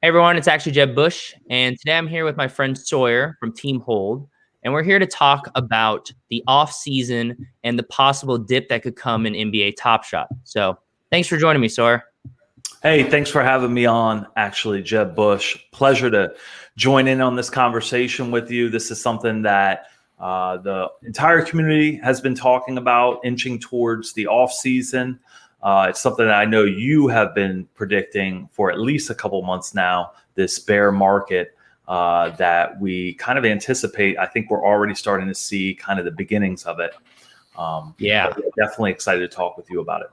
Hey everyone, it's actually Jeb Bush, and today I'm here with my friend Sawyer from Team Hold, and we're here to talk about the off season and the possible dip that could come in NBA Top Shot. So, thanks for joining me, Sawyer. Hey, thanks for having me on, actually, Jeb Bush. Pleasure to join in on this conversation with you. This is something that the entire community has been talking about, inching towards the off season. It's something that I know you have been predicting for at least a couple months now, this bear market that we kind of anticipate. I think we're already starting to see kind of the beginnings of it. Yeah. Definitely excited to talk with you about it.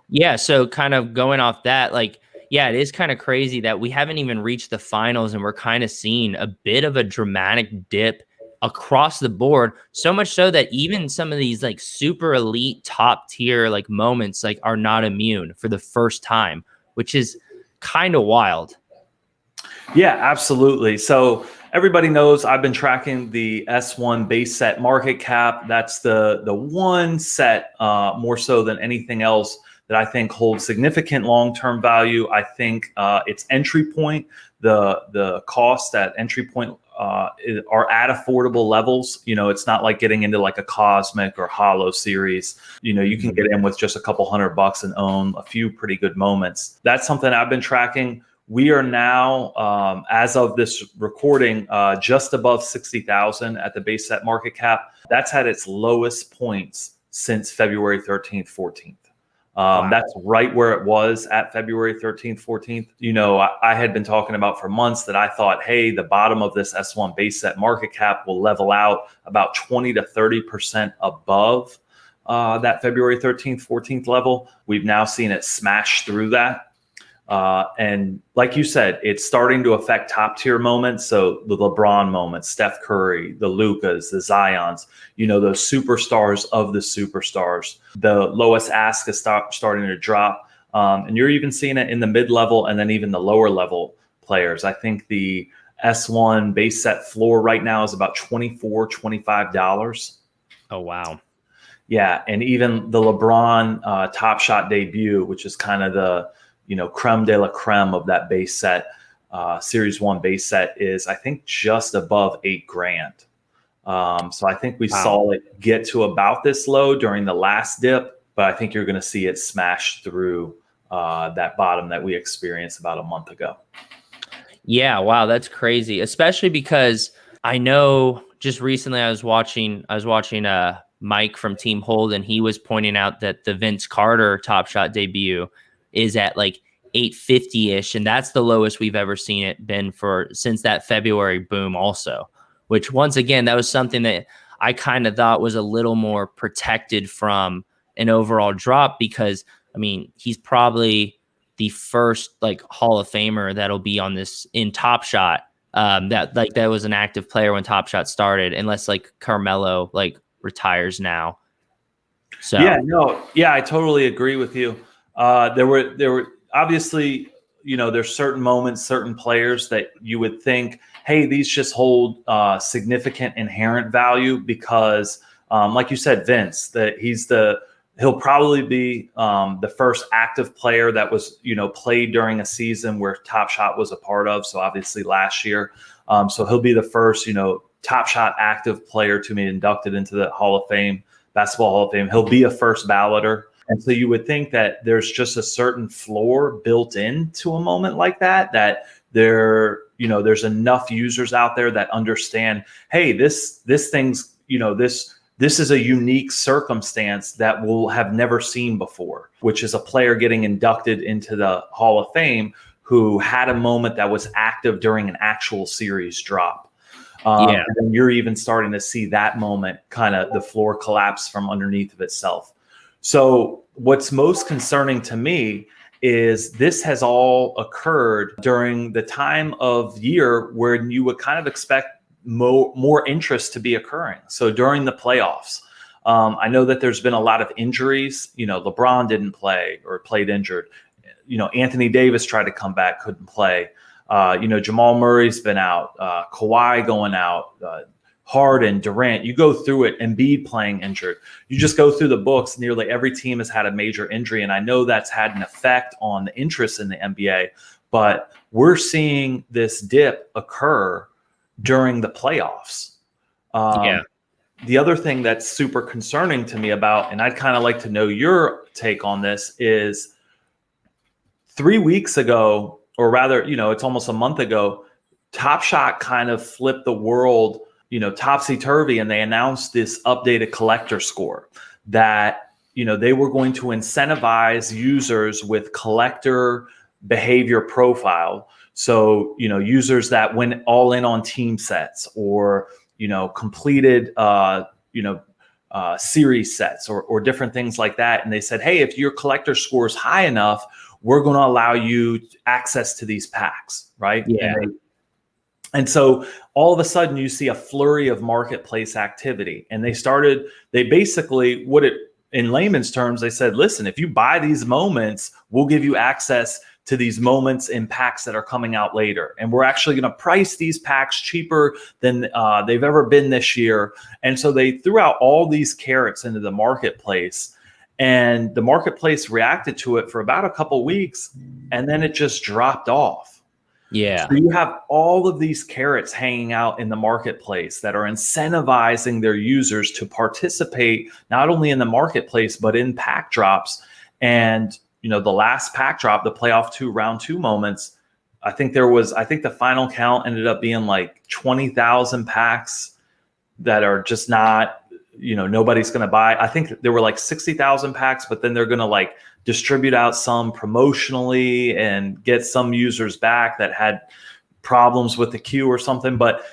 Yeah, so kind of going off that, it is kind of crazy that we haven't even reached the finals and we're kind of seeing a bit of a dramatic dip across the board. So much so that even some of these like super elite top tier like moments like are not immune for the first time, which is kind of wild. Yeah, absolutely. So everybody knows I've been tracking the S1 base set market cap. That's the one set more so than anything else that I think holds significant long-term value. I think its entry point, the cost at entry point are at affordable levels. You know, it's not like getting into like a Cosmic or Hollow series. You know, you can get in with just a couple $100 and own a few pretty good moments. That's something I've been tracking. We are now, as of this recording, just above 60,000 at the base set market cap. That's at its lowest points since February 13th, 14th. Wow. That's right where it was at February 13th, 14th. You know, I had been talking about for months that I thought, hey, the bottom of this S1 base set market cap will level out about 20 to 30% above that February 13th, 14th level. We've now seen it smash through that. And like you said, it's starting to affect top tier moments. So the LeBron moments, Steph Curry, the Lukas, the Zions, you know, those superstars of the superstars. The lowest ask is starting to drop. And you're even seeing it in the mid-level and then even the lower level players. I think the S1 base set floor right now is about $24, $25. Oh, wow. Yeah. And even the LeBron Top Shot debut, which is kind of the, you know, creme de la creme of that base set, Series 1 base set is, I think, just above $8,000. So I think we saw it get to about this low during the last dip, but I think you're going to see it smash through that bottom that we experienced about a month ago. Yeah, wow, that's crazy. Especially because I know just recently I was watching Mike from Team Hold, and he was pointing out that the Vince Carter Top Shot debut is at like 850-ish, and that's the lowest we've ever seen it been for since that February boom also, which once again, that was something that I kind of thought was a little more protected from an overall drop because, I mean, he's probably the first like Hall of Famer that'll be on this in Top Shot. That was an active player when Top Shot started, unless like Carmelo like retires now. So Yeah, I totally agree with you. There were obviously, you know, there's certain moments, certain players that you would think, hey, these just hold significant inherent value because, like you said, Vince, that he'll probably be the first active player that was, you know, played during a season where Top Shot was a part of. So obviously last year, so he'll be the first, you know, Top Shot active player to be inducted into the Hall of Fame. Basketball Hall of Fame. He'll be a first balloter. And so you would think that there's just a certain floor built into a moment like that, that there's enough users out there that understand, hey, this thing's, you know, this is a unique circumstance that we'll have never seen before, which is a player getting inducted into the Hall of Fame who had a moment that was active during an actual series drop. And then you're even starting to see that moment, kind of the floor collapse from underneath of itself. So what's most concerning to me is this has all occurred during the time of year where you would kind of expect more interest to be occurring. So during the playoffs, I know that there's been a lot of injuries. You know, LeBron didn't play or played injured. You know, Anthony Davis tried to come back, couldn't play. You know, Jamal Murray's been out, Kawhi going out, Harden, Durant. You go through it, Embiid playing injured. You just go through the books. Nearly every team has had a major injury, and I know that's had an effect on the interest in the NBA. but we're seeing this dip occur during the playoffs. Yeah. The other thing that's super concerning to me about, and I'd kind of like to know your take on this, is 3 weeks ago, or rather, it's almost a month ago, Top Shot kind of flipped the world, topsy-turvy, and they announced this updated collector score that, they were going to incentivize users with collector behavior profile. So, users that went all in on team sets, or, completed, series sets, or different things like that. And they said, hey, if your collector score is high enough, we're going to allow you access to these packs, right? Yeah. And so all of a sudden you see a flurry of marketplace activity. And they basically, in layman's terms, they said, listen, if you buy these moments, we'll give you access to these moments in packs that are coming out later. And we're actually going to price these packs cheaper than they've ever been this year. And so they threw out all these carrots into the marketplace. And the marketplace reacted to it for about a couple weeks, and then it just dropped off. Yeah. So you have all of these carrots hanging out in the marketplace that are incentivizing their users to participate not only in the marketplace, but in pack drops. And, the last pack drop, the playoff 2 round 2 moments, I think the final count ended up being like 20,000 packs that are just not, nobody's going to buy. I think there were like 60,000 packs, but then they're going to distribute out some promotionally and get some users back that had problems with the queue or something. But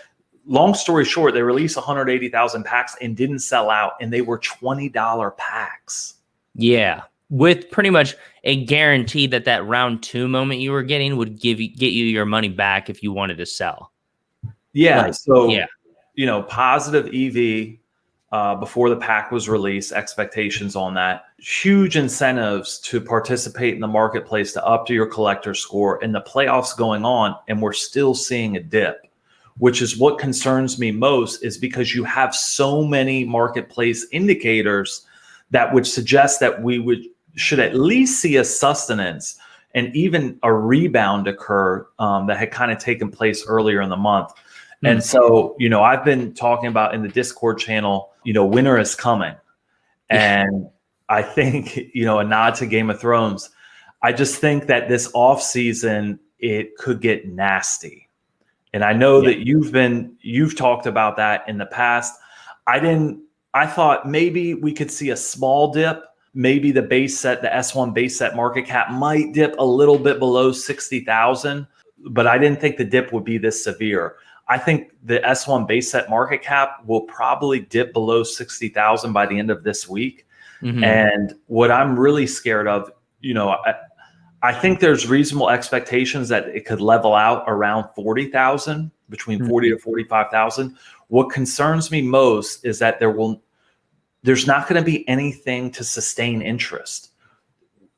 long story short, they released 180,000 packs and didn't sell out, and they were $20 packs. Yeah. With pretty much a guarantee that round 2 moment you were getting would get you your money back if you wanted to sell. Yeah. Positive EV before the pack was released, expectations on that, huge incentives to participate in the marketplace to up to your collector score, and the playoffs going on, and we're still seeing a dip, which is what concerns me most, is because you have so many marketplace indicators that would suggest that we should at least see a sustenance and even a rebound occur that had kind of taken place earlier in the month. And so, I've been talking about in the Discord channel, winter is coming. And I think, a nod to Game of Thrones. I just think that this offseason, it could get nasty. And I know that you've talked about that in the past. I thought maybe we could see a small dip. Maybe the S1 base set market cap might dip a little bit below 60,000, but I didn't think the dip would be this severe. I think the S1 base set market cap will probably dip below 60,000 by the end of this week. Mm-hmm. And what I'm really scared of, I think there's reasonable expectations that it could level out around 40,000, between 40 to 45,000. What concerns me most is that there's not going to be anything to sustain interest.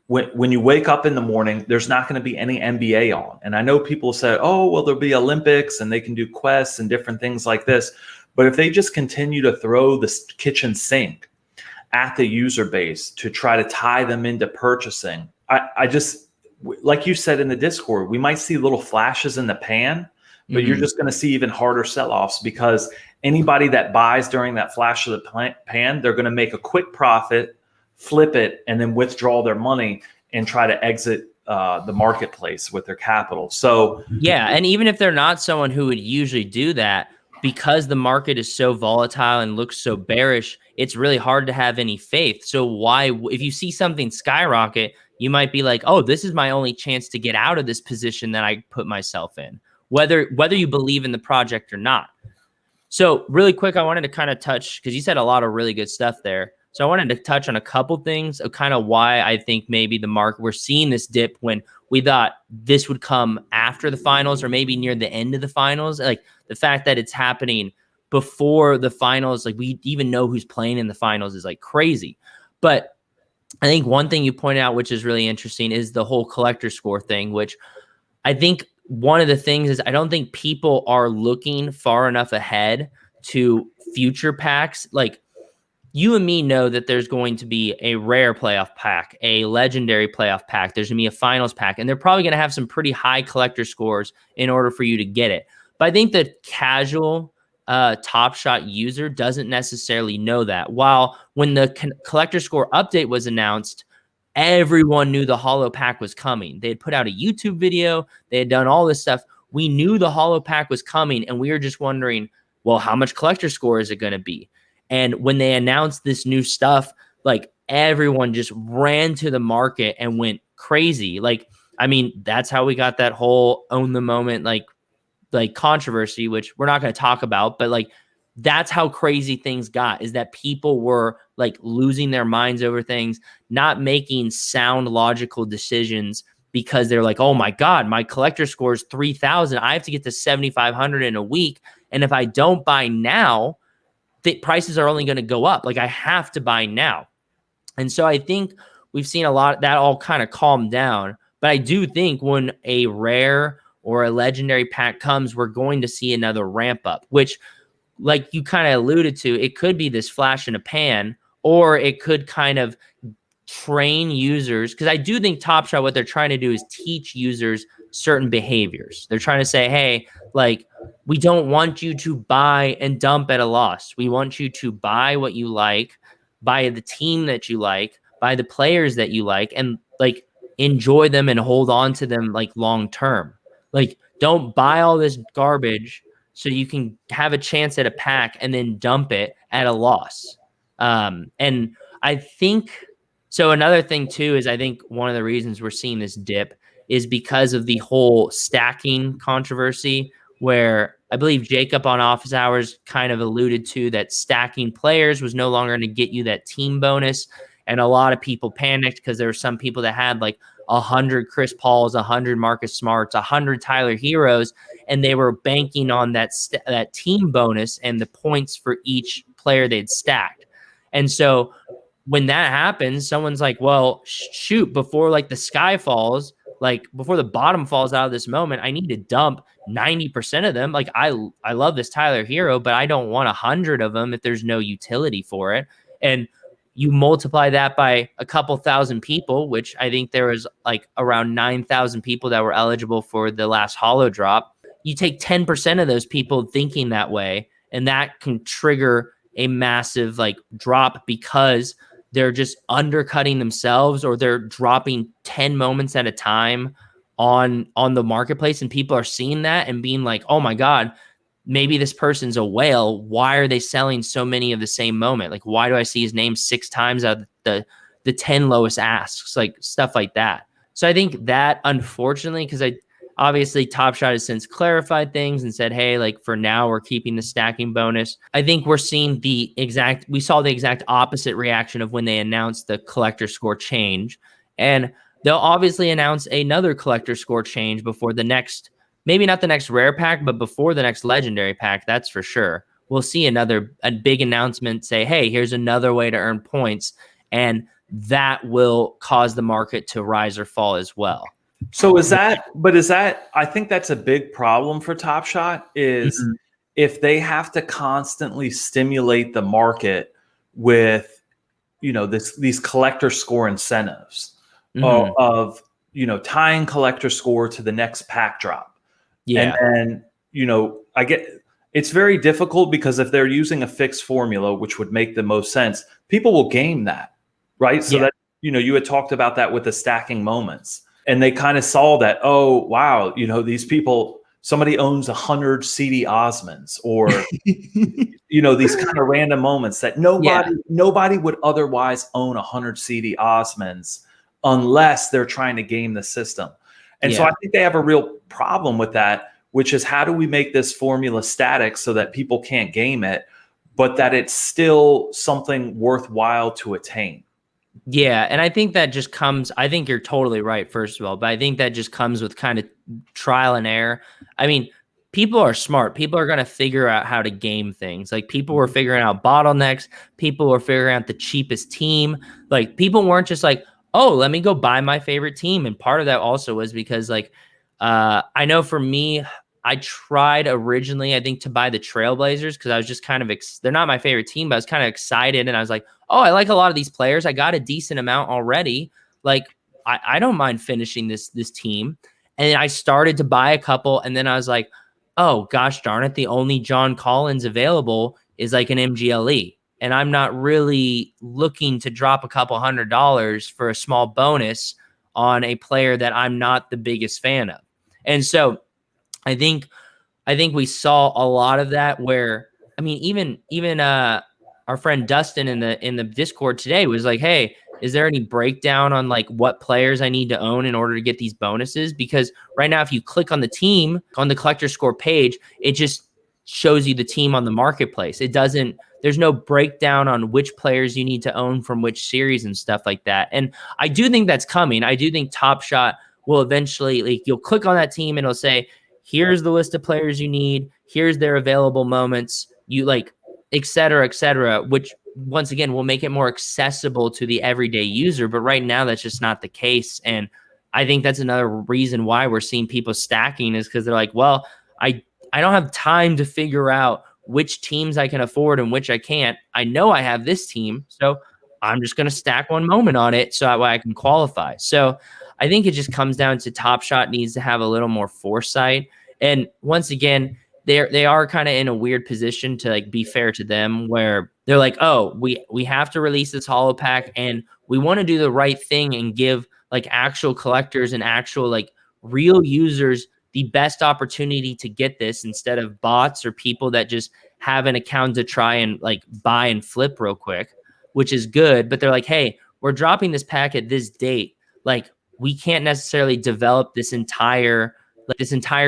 When you wake up in the morning, there's not going to be any NBA on. And I know people say, oh, well, there'll be Olympics and they can do quests and different things like this. But if they just continue to throw this kitchen sink at the user base to try to tie them into purchasing, I just, like you said in the Discord, we might see little flashes in the pan, but you're just going to see even harder sell-offs, because anybody that buys during that flash of the pan, they're going to make a quick profit, flip it, and then withdraw their money and try to exit the marketplace with their capital. So yeah, and even if they're not someone who would usually do that, because the market is so volatile and looks so bearish, it's really hard to have any faith. So if you see something skyrocket, you might be like, oh, this is my only chance to get out of this position that I put myself in, whether you believe in the project or not. So really quick, I wanted to kind of touch, because you said a lot of really good stuff there. So I wanted to touch on a couple things of kind of why I think maybe the market, we're seeing this dip when we thought this would come after the finals or maybe near the end of the finals. Like the fact that it's happening before the finals, like we even know who's playing in the finals, is like crazy. But I think one thing you pointed out, which is really interesting, is the whole collector score thing, which I think one of the things is I don't think people are looking far enough ahead to future packs. Like, you and me know that there's going to be a rare playoff pack, a legendary playoff pack. There's going to be a finals pack, and they're probably going to have some pretty high collector scores in order for you to get it. But I think the casual Top Shot user doesn't necessarily know that. While when the collector score update was announced, everyone knew the holo pack was coming. They had put out a YouTube video. They had done all this stuff. We knew the holo pack was coming, and we were just wondering, well, how much collector score is it going to be? And when they announced this new stuff, like everyone just ran to the market and went crazy. Like, I mean, that's how we got that whole own the moment, like controversy, which we're not going to talk about, but like, that's how crazy things got, is that people were like losing their minds over things, not making sound logical decisions because they're like, oh my God, my collector score is 3,000. I have to get to 7,500 in a week. And if I don't buy now, the prices are only going to go up. Like, I have to buy now. And so I think we've seen a lot of that all kind of calm down. But I do think when a rare or a legendary pack comes, we're going to see another ramp up, which, like you kind of alluded to, it could be this flash in a pan, or it could kind of train users. Because I do think Top Shot, what they're trying to do is teach users certain behaviors. They're trying to say, hey, like, we don't want you to buy and dump at a loss. We want you to buy what you like, buy the team that you like, buy the players that you like, and like enjoy them and hold on to them like long term. Like, don't buy all this garbage so you can have a chance at a pack and then dump it at a loss. And I think so. Another thing too is I think one of the reasons we're seeing this dip is because of the whole stacking controversy, where I believe Jacob on Office Hours kind of alluded to that stacking players was no longer going to get you that team bonus. And a lot of people panicked because there were some people that had like 100 Chris Pauls, 100 Marcus Smarts, 100 Tyler Heroes, and they were banking on that team bonus and the points for each player they'd stacked. And so when that happens, someone's like, well, shoot, before like the sky falls, like before the bottom falls out of this moment, I need to dump 90% of them. Like, I love this Tyler Hero, but I don't want 100 of them if there's no utility for it. And you multiply that by a couple thousand people, which I think there was like around 9,000 people that were eligible for the last holo drop. You take 10% of those people thinking that way, and that can trigger a massive like drop because they're just undercutting themselves, or they're dropping 10 moments at a time on the marketplace. And people are seeing that and being like, oh my God, maybe this person's a whale. Why are they selling so many of the same moment? Like, why do I see his name 6 times out of the 10 lowest asks, like stuff like that. So I think that, unfortunately, because obviously Top Shot has since clarified things and said, hey, like for now we're keeping the stacking bonus. I think we're seeing we saw the exact opposite reaction of when they announced the collector score change. And they'll obviously announce another collector score change before the next, maybe not the next rare pack, but before the next legendary pack. That's for sure. We'll see a big announcement say, hey, here's another way to earn points. And that will cause the market to rise or fall as well. So I think that's a big problem for Top Shot is if they have to constantly stimulate the market with, these collector score incentives of tying collector score to the next pack drop. Yeah. And I get, it's very difficult because if they're using a fixed formula, which would make the most sense, people will game that, right? So that, you had talked about that with the stacking moments. And they kind of saw that, oh, wow, these people, somebody owns 100 CD Osmonds, or, these kind of random moments that nobody would otherwise own 100 CD Osmonds unless they're trying to game the system. And so I think they have a real problem with that, which is, how do we make this formula static so that people can't game it, but that it's still something worthwhile to attain? Yeah, and I think that just comes, I think you're totally right, first of all, but I think that just comes with kind of trial and error. I mean, people are smart. People are going to figure out how to game things. Like, people were figuring out bottlenecks. People were figuring out the cheapest team. Like, people weren't just like, oh, let me go buy my favorite team. And part of that also was because, like, I know for me, I tried originally, I think, to buy the Trailblazers because I was just kind of they're not my favorite team, but I was kind of excited, and I was like, oh, I like a lot of these players. I got a decent amount already. Like, I don't mind finishing this team. And I started to buy a couple, and then I was like, oh gosh darn it, the only John Collins available is like an MGLE. And I'm not really looking to drop a couple $100 for a small bonus on a player that I'm not the biggest fan of. And so I think we saw a lot of that where, I mean, even our friend Dustin in the Discord today was like, hey, is there any breakdown on like what players I need to own in order to get these bonuses? Because right now, if you click on the team on the collector score page, it just shows you the team on the marketplace. It doesn't, there's no breakdown on which players you need to own from which series and stuff like that. And I do think that's coming. I do think Top Shot will eventually, like, you'll click on that team and it'll say, here's the list of players you need, here's their available moments, you like, et cetera, which once again will make it more accessible to the everyday user. But right now, that's just not the case. And I think that's another reason why we're seeing people stacking, is because they're like, well, I don't have time to figure out which teams I can afford and which I can't. I know I have this team, so I'm just going to stack one moment on it so that way I can qualify. So I think it just comes down to Top Shot needs to have a little more foresight. And once again, they are kind of in a weird position, to like be fair to them, where they're like, oh, we have to release this holo pack, and we want to do the right thing and give like actual collectors and actual like real users the best opportunity to get this, instead of bots or people that just have an account to try and like buy and flip real quick, which is good. But they're like, hey, we're dropping this pack at this date. Like, we can't necessarily develop this entire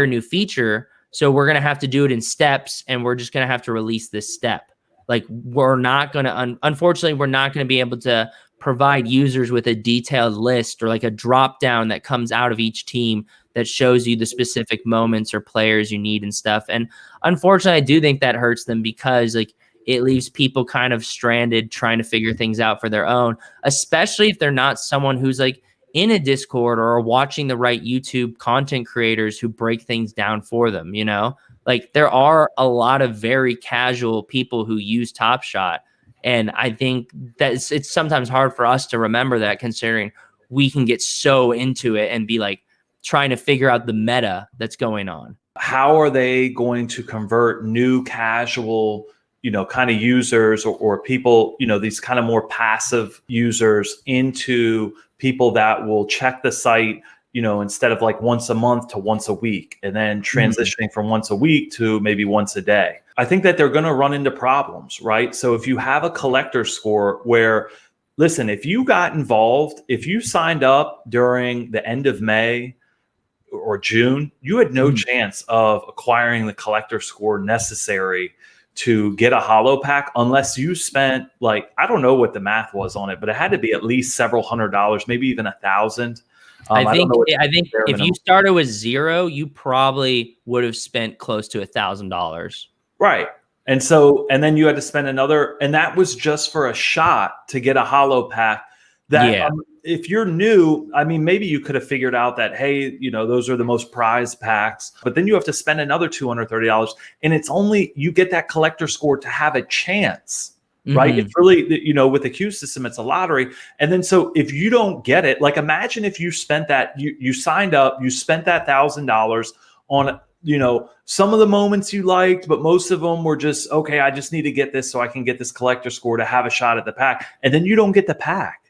new feature. So we're going to have to do it in steps, and we're just going to have to release this step. Like, we're not going to, unfortunately, we're not going to be able to provide users with a detailed list or like a drop down that comes out of each team that shows you the specific moments or players you need and stuff. And unfortunately, I do think that hurts them, because like it leaves people kind of stranded trying to figure things out for their own, especially if they're not someone who's like in a Discord or watching the right YouTube content creators who break things down for them. You know, like there are a lot of very casual people who use Top Shot. And I think that it's sometimes hard for us to remember that, considering we can get so into it and be like trying to figure out the meta that's going on. How are they going to convert new casual, kind of users or people, these kind of more passive users into people that will check the site, instead of like once a month to once a week, and then transitioning from once a week to maybe once a day? I think that they're going to run into problems, right? So if you have a collector score where, listen, if you got involved, if you signed up during the end of May or June, you had no chance of acquiring the collector score necessary to get a holo pack, unless you spent, like, I don't know what the math was on it, but it had to be at least several $100s, maybe even $1,000. I think if you started with zero, you probably would have spent close to $1,000. Right. And then you had to spend another, and that was just for a shot to get a holo pack. That if you're new, I mean, maybe you could have figured out that, hey, those are the most prized packs, but then you have to spend another $230, and it's only, you get that collector score to have a chance, right? It's really, with the queue system, it's a lottery. And then, so if you don't get it, like, imagine if you spent that, you signed up, you spent that $1,000 on, some of the moments you liked, but most of them were just, okay, I just need to get this so I can get this collector score to have a shot at the pack. And then you don't get the pack.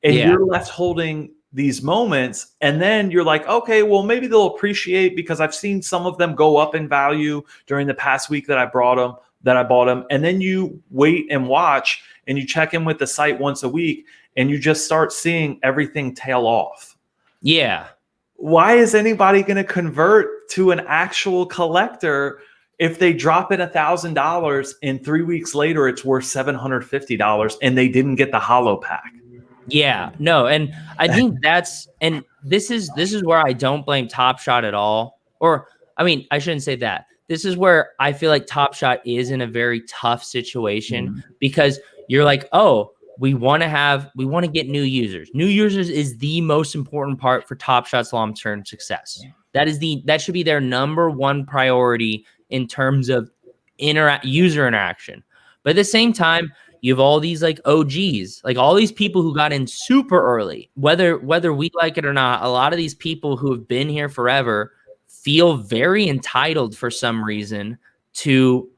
And you're left holding these moments, and then you're like, okay, well, maybe they'll appreciate, because I've seen some of them go up in value during the past week that I bought them. And then you wait and watch, and you check in with the site once a week, and you just start seeing everything tail off. Yeah. Why is anybody going to convert to an actual collector if they drop in $1,000 and 3 weeks later it's worth $750 and they didn't get the holo pack? Yeah, no, and I think this is where I don't blame Top Shot at all. Or, I mean, I shouldn't say that. This is where I feel like Top Shot is in a very tough situation, because you're like, oh, we want to get new users. New users is the most important part for Top Shot's long-term success. That should be their number one priority in terms of user interaction. But at the same time, you have all these like OGs, like all these people who got in super early, whether we like it or not. A lot of these people who have been here forever feel very entitled for some reason to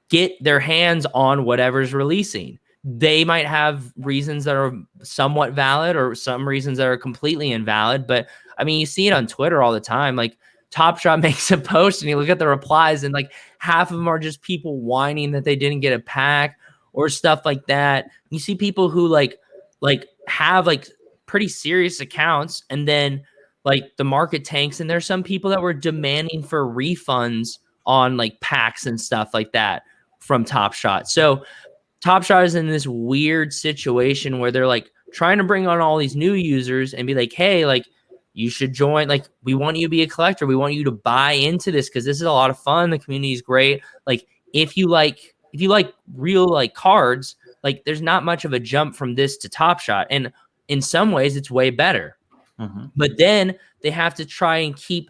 get their hands on whatever's releasing. They might have reasons that are somewhat valid or some reasons that are completely invalid. But I mean, you see it on Twitter all the time. Like Top Shot makes a post and you look at the replies and like half of them are just people whining that they didn't get a pack or stuff like that. You see people who like have like pretty serious accounts and then like the market tanks, and there's some people that were demanding for refunds on like packs and stuff like that from Top Shot. So Top Shot is in this weird situation where they're like trying to bring on all these new users and be like, hey, like you should join. Like we want you to be a collector. We want you to buy into this because this is a lot of fun. The community is great. Like if you like real like cards, like there's not much of a jump from this to Top Shot. And in some ways it's way better. Mm-hmm. But then they have to try and keep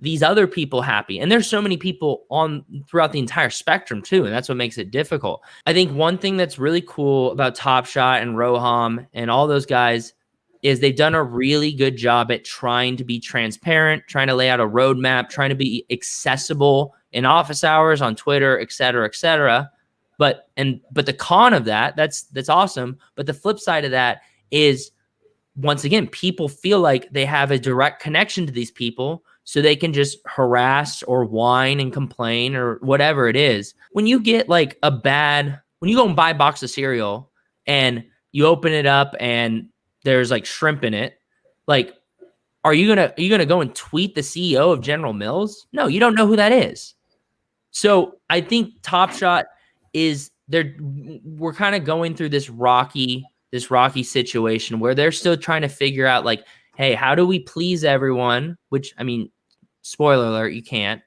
these other people happy. And there's so many people on throughout the entire spectrum too. And that's what makes it difficult. I think one thing that's really cool about Top Shot and Roham and all those guys is they've done a really good job at trying to be transparent, trying to lay out a roadmap, trying to be accessible in office hours on Twitter, et cetera, et cetera. But the con of that's awesome. But the flip side of that is, once again, people feel like they have a direct connection to these people, so they can just harass or whine and complain or whatever it is. When you get like when you go and buy a box of cereal and you open it up and there's like shrimp in it, like, are you gonna go and tweet the CEO of General Mills? No, you don't know who that is. So I think Top Shot we're kind of going through this rocky situation where they're still trying to figure out like, hey, how do we please everyone? Which, I mean, spoiler alert, you can't.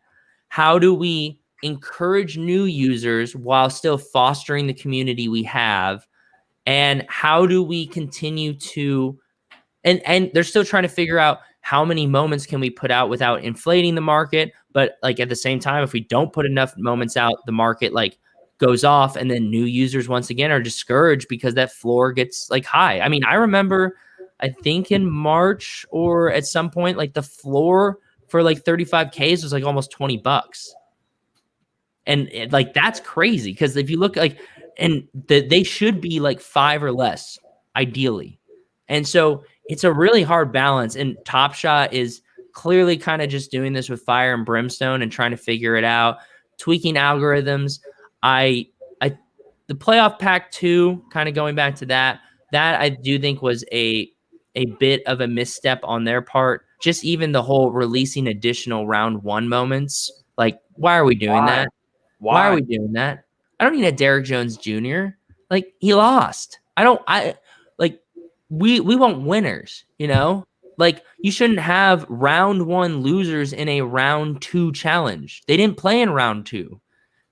How do we encourage new users while still fostering the community we have? And how do we continue to, and they're still trying to figure out how many moments can we put out without inflating the market. But like at the same time, if we don't put enough moments out, the market like goes off and then new users once again are discouraged because that floor gets like high. I mean, I remember, I think in March or at some point, like the floor for like 35Ks was like almost $20. And like, that's crazy. Cause if you look like, and they should be like 5 or less ideally. And so it's a really hard balance. And Top Shot is clearly kind of just doing this with fire and brimstone and trying to figure it out, tweaking algorithms. The playoff pack 2, kind of going back to that I do think was a bit of a misstep on their part. Just even the whole releasing additional round 1 moments. Like, why are we doing that? Why are we doing that? I don't need a Derrick Jones Jr. Like, he lost. We want winners, you know? Like, you shouldn't have round 1 losers in a round 2 challenge. They didn't play in round 2.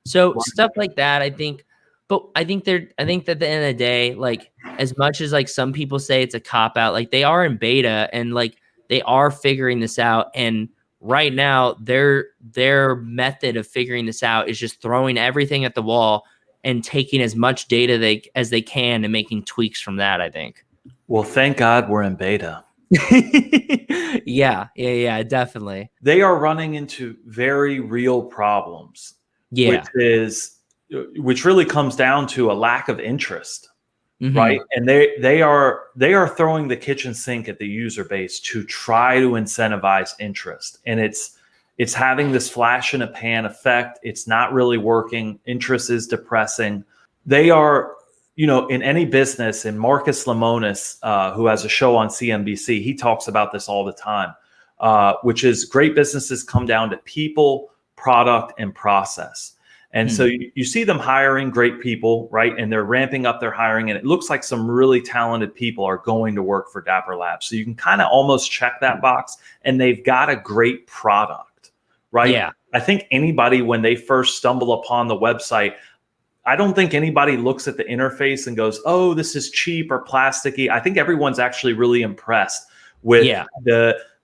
So stuff like that, I think. But I think that at the end of the day, like, as much as like some people say it's a cop out, like they are in beta and like they are figuring this out. And right now their method of figuring this out is just throwing everything at the wall and taking as much data as they can and making tweaks from that, I think. Well, thank God we're in beta. Yeah, definitely. They are running into very real problems. Yeah. Which really comes down to a lack of interest, right? And they are throwing the kitchen sink at the user base to try to incentivize interest. And it's having this flash in a pan effect. It's not really working. Interest is depressing. They are, in any business, and Marcus Lemonis, who has a show on CNBC, he talks about this all the time, which is great businesses come down to people, product, and process. And so you see them hiring great people, right? And they're ramping up their hiring, and it looks like some really talented people are going to work for Dapper Labs. So you can kind of almost check that box, and they've got a great product, right? Yeah. I think anybody, when they first stumble upon the website, I don't think anybody looks at the interface and goes, oh, this is cheap or plasticky. I think everyone's actually really impressed with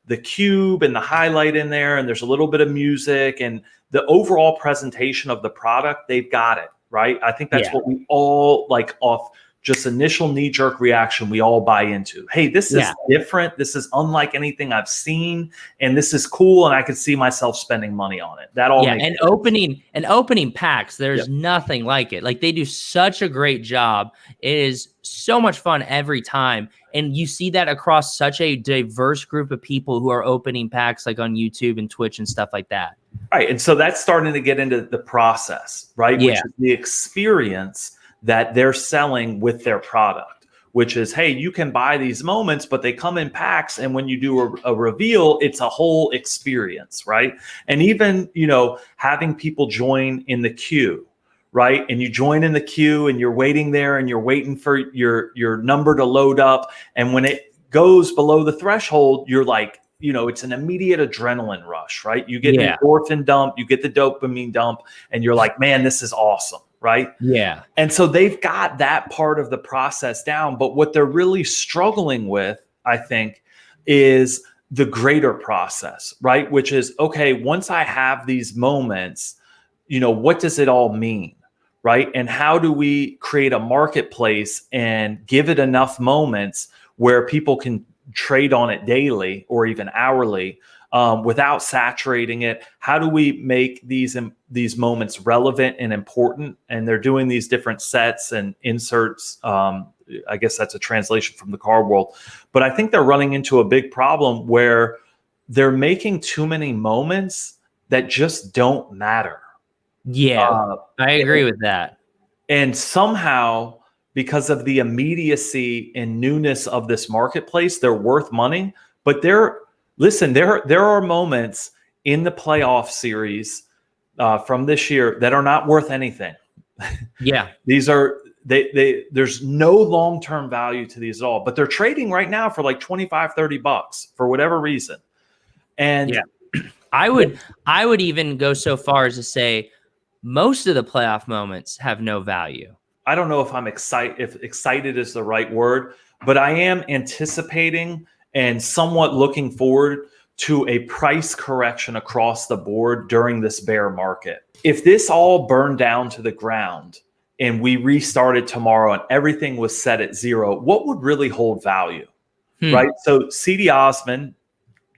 the cube and the highlight in there, and there's a little bit of music and the overall presentation of the product, they've got it, right? I think that's what we all like off just initial knee-jerk reaction, we all buy into. Hey, this is different. This is unlike anything I've seen, and this is cool, and I could see myself spending money on it. That all makes sense. Opening packs, there's nothing like it. Like, they do such a great job. It is so much fun every time, and you see that across such a diverse group of people who are opening packs, like on YouTube and Twitch and stuff like that. Right, and so that's starting to get into the process, right? Which is the experience that they're selling with their product, which is, hey, you can buy these moments, but they come in packs. And when you do a reveal, it's a whole experience, right? And even, you know, having people join in the queue, right? And you join in the queue and you're waiting there and you're waiting for your number to load up. And when it goes below the threshold, you're like, you know, it's an immediate adrenaline rush, right? You get the endorphin dump, you get the dopamine dump, and you're like, man, this is awesome. Right? Yeah. And so they've got that part of the process down. But what they're really struggling with, I think, is the greater process, right? Which is, okay, once I have these moments, you know, what does it all mean? Right? And how do we create a marketplace and give it enough moments where people can trade on it daily or even hourly without saturating it? How do we make these moments relevant and important? And they're doing these different sets and inserts. I guess that's a translation from the card world. But I think they're running into a big problem where they're making too many moments that just don't matter. Yeah, I agree with that. And somehow, because of the immediacy and newness of this marketplace, they're worth money. But listen, there are moments in the playoff series from this year that are not worth anything. Yeah. There's no long-term value to these at all, but they're trading right now for like $25-$30 for whatever reason. And I would even go so far as to say most of the playoff moments have no value. I don't know if I'm excited, if excited is the right word, but I am anticipating and somewhat looking forward to a price correction across the board during this bear market. If this all burned down to the ground and we restarted tomorrow and everything was set at zero, what would really hold value, right? So CD Osman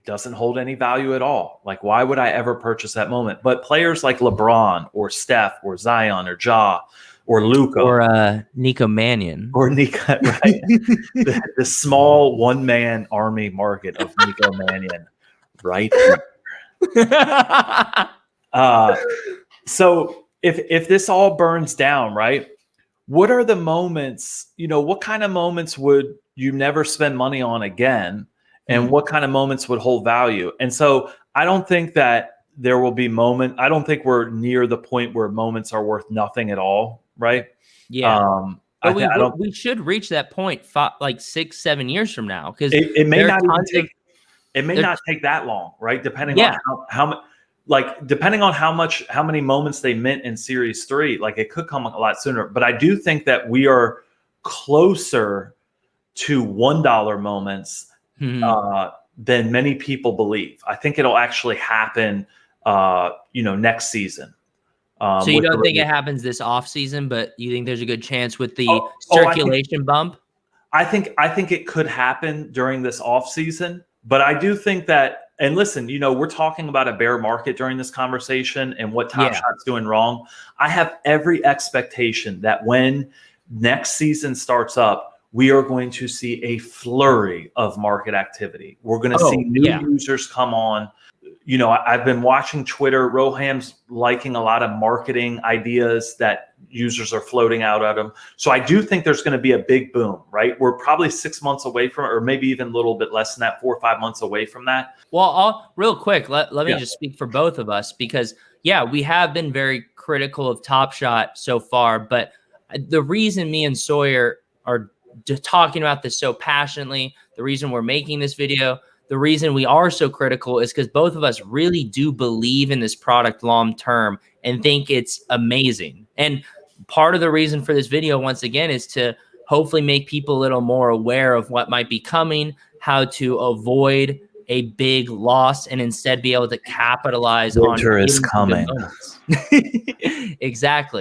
doesn't hold any value at all. Like, why would I ever purchase that moment? But players like LeBron or Steph or Zion or Ja or Luka or Nico Mannion or Nico, right? the small one-man army market of Nico Mannion, right? So if this all burns down, right? What are the moments? You know, what kind of moments would you never spend money on again? And what kind of moments would hold value? And so I don't think that there will be I don't think we're near the point where moments are worth nothing at all, right? Yeah. But we should reach that point like 6-7 years from now, because it may not take that long, right? Depending on how many moments they mint in Series 3, like it could come a lot sooner. But I do think that we are closer to $1 moments than many people believe. I think it'll actually happen, next season. So you don't think it happens this offseason, but you think there's a good chance with the circulation bump? I think it could happen during this offseason, but I do think that, and listen, we're talking about a bear market during this conversation and what Top Shot's doing wrong. I have every expectation that when next season starts up, we are going to see a flurry of market activity. We're going to see new users come on. I've been watching Twitter. Roham's liking a lot of marketing ideas that users are floating out at him. So I do think there's going to be a big boom, right? We're probably 6 months away from it, or maybe even a little bit less than that, 4 or 5 months away from that. Well, real quick, let me just speak for both of us, because we have been very critical of Top Shot so far, but the reason me and Sawyer are talking about this so passionately, the reason we're making this video, the reason we are so critical is because both of us really do believe in this product long term and think it's amazing. And part of the reason for this video, once again, is to hopefully make people a little more aware of what might be coming, how to avoid a big loss and instead be able to capitalize Winter on is getting some good coming. moments. Exactly.